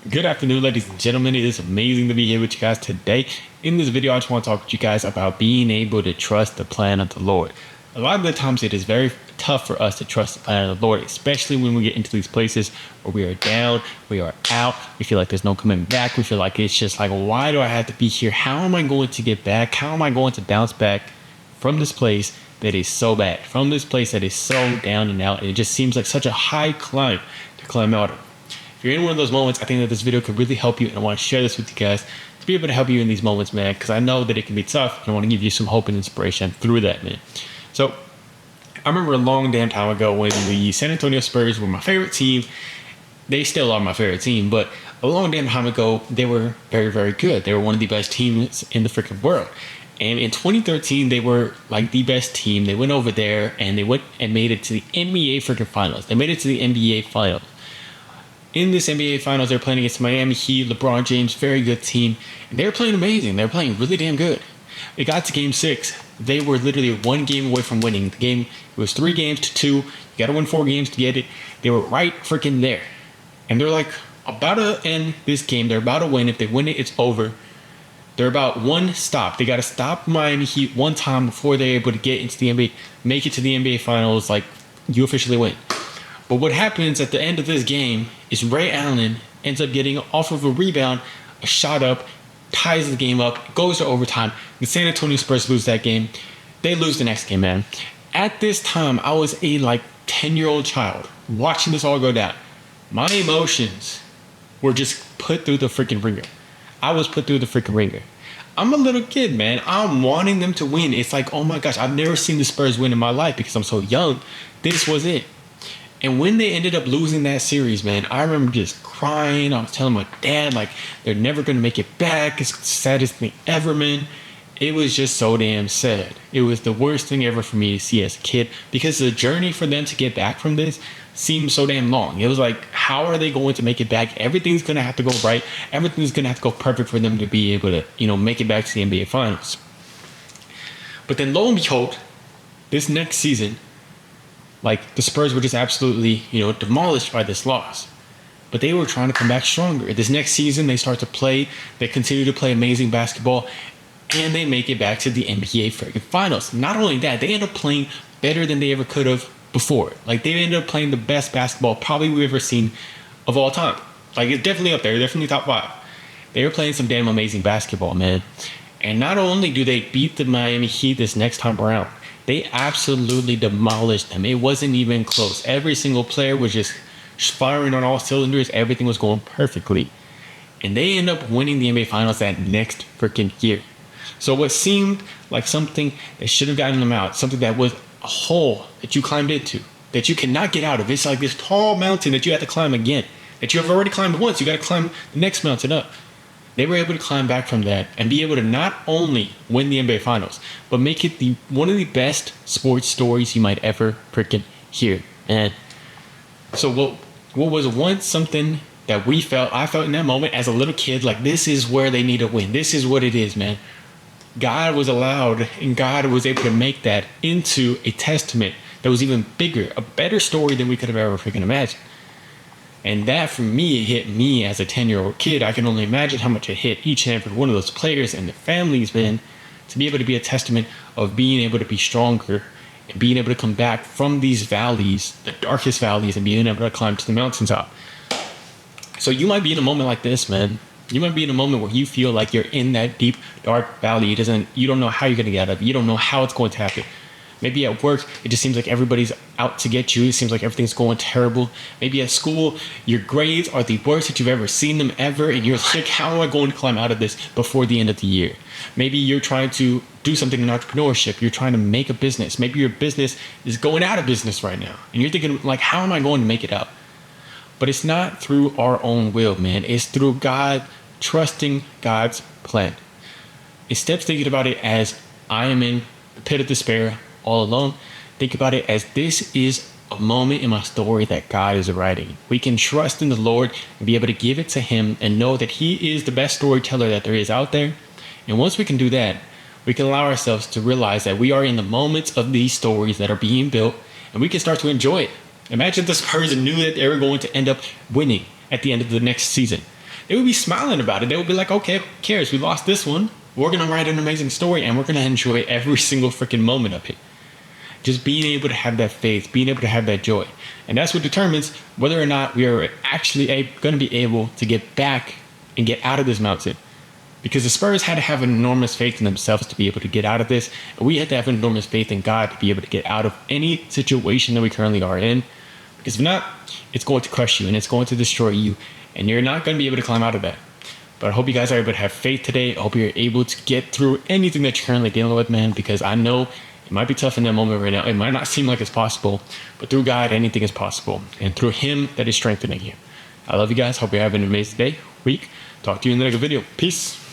Good afternoon, ladies and gentlemen. It is amazing to be here with you guys today. In this video, I just want to talk with you guys about being able to trust the plan of the Lord. A lot of the times it is very tough for us to trust the plan of the Lord, especially when we get into these places where we are down, we are out, we feel like there's no coming back. We feel like it's just like, why do I have to be here? How am I going to get back? How am I going to bounce back from this place that is so bad, from this place that is so down and out? And it just seems like such a high climb to climb out of. If you're in one of those moments, I think that this video could really help you, and I want to share this with you guys to be able to help you in these moments, man, because I know that it can be tough, and I want to give you some hope and inspiration through that, man. So I remember a long damn time ago when the San Antonio Spurs were my favorite team. They still are my favorite team, but a long damn time ago, they were very, very good. They were one of the best teams in the freaking world. And in 2013, they were like the best team. They went over there and they went and made it to the NBA freaking finals. They made it to the NBA finals. In this NBA finals, they're playing against Miami Heat, LeBron James, very good team. And they were playing amazing. They were playing really damn good. It got to game 6. They were literally one game away from winning. The game, it was 3-2. You got to win 4 games to get it. They were right freaking there. And they're like about to end this game. They're about to win. If they win it, it's over. They're about one stop. They got to stop Miami Heat one time before they're able to get into the NBA, make it to the NBA finals. Like, you officially win. But what happens at the end of this game is Ray Allen ends up getting off of a rebound, a shot up, ties the game up, goes to overtime. The San Antonio Spurs lose that game. They lose the next game, man. At this time, I was a 10-year-old child watching this all go down. My emotions were just put through the freaking ringer. I was put through the freaking ringer. I'm a little kid, man. I'm wanting them to win. It's like, oh my gosh, I've never seen the Spurs win in my life because I'm so young. This was it. And when they ended up losing that series, man, I remember just crying. I was telling my dad, they're never going to make it back. It's the saddest thing ever, man. It was just so damn sad. It was the worst thing ever for me to see as a kid because the journey for them to get back from this seemed so damn long. It was like, how are they going to make it back? Everything's going to have to go right. Everything's going to have to go perfect for them to be able to, make it back to the NBA Finals. But then lo and behold, this next season, the Spurs were just absolutely, demolished by this loss. But they were trying to come back stronger. This next season, they start to play. They continue to play amazing basketball. And they make it back to the NBA freaking Finals. Not only that, they end up playing better than they ever could have before. They ended up playing the best basketball probably we've ever seen of all time. It's definitely up there. Definitely top 5. They were playing some damn amazing basketball, man. And not only do they beat the Miami Heat this next time around, they absolutely demolished them. It wasn't even close. Every single player was just firing on all cylinders. Everything was going perfectly. And they end up winning the NBA Finals that next freaking year. So what seemed like something that should have gotten them out, something that was a hole that you climbed into, that you cannot get out of. It's like this tall mountain that you have to climb again, that you have already climbed once. You got to climb the next mountain up. They were able to climb back from that and be able to not only win the NBA Finals, but make it one of the best sports stories you might ever freaking hear. And so what was once something that I felt in that moment as a little kid, this is where they need to win. This is what it is, man. God was allowed and God was able to make that into a testament that was even bigger, a better story than we could have ever freaking imagined. And that, for me, it hit me as a 10-year-old kid. I can only imagine how much it hit each and every one of those players and their families, man, to be able to be a testament of being able to be stronger and being able to come back from these valleys, the darkest valleys, and being able to climb to the mountaintop. So you might be in a moment like this, man. You might be in a moment where you feel like you're in that deep, dark valley. You don't know how you're going to get out of it. You don't know how it's going to happen. Maybe at work, it just seems like everybody's out to get you. It seems like everything's going terrible. Maybe at school, your grades are the worst that you've ever seen them ever. And you're like, how am I going to climb out of this before the end of the year? Maybe you're trying to do something in entrepreneurship. You're trying to make a business. Maybe your business is going out of business right now. And you're thinking, how am I going to make it out? But it's not through our own will, man. It's through God, trusting God's plan. Instead of thinking about it as I am in the pit of despair, all alone, think about it as this is a moment in my story that God is writing. We can trust in the Lord and be able to give it to Him and know that He is the best storyteller that there is out there. And once we can do that, we can allow ourselves to realize that we are in the moments of these stories that are being built, and we can start to enjoy it. Imagine the Spurs knew that they were going to end up winning at the end of the next season. they would be smiling about it. They would be like, okay, who cares? We lost this one. We're going to write an amazing story and we're going to enjoy every single freaking moment of it. Just being able to have that faith, being able to have that joy. And that's what determines whether or not we are actually going to be able to get back and get out of this mountain. Because the Spurs had to have enormous faith in themselves to be able to get out of this. And we had to have enormous faith in God to be able to get out of any situation that we currently are in. Because if not, it's going to crush you and it's going to destroy you. And you're not going to be able to climb out of that. But I hope you guys are able to have faith today. I hope you're able to get through anything that you're currently dealing with, man. Because I know it might be tough in that moment right now. It might not seem like it's possible. But through God, anything is possible. And through Him that is strengthening you. I love you guys. Hope you're having an amazing day, week. Talk to you in the next video. Peace.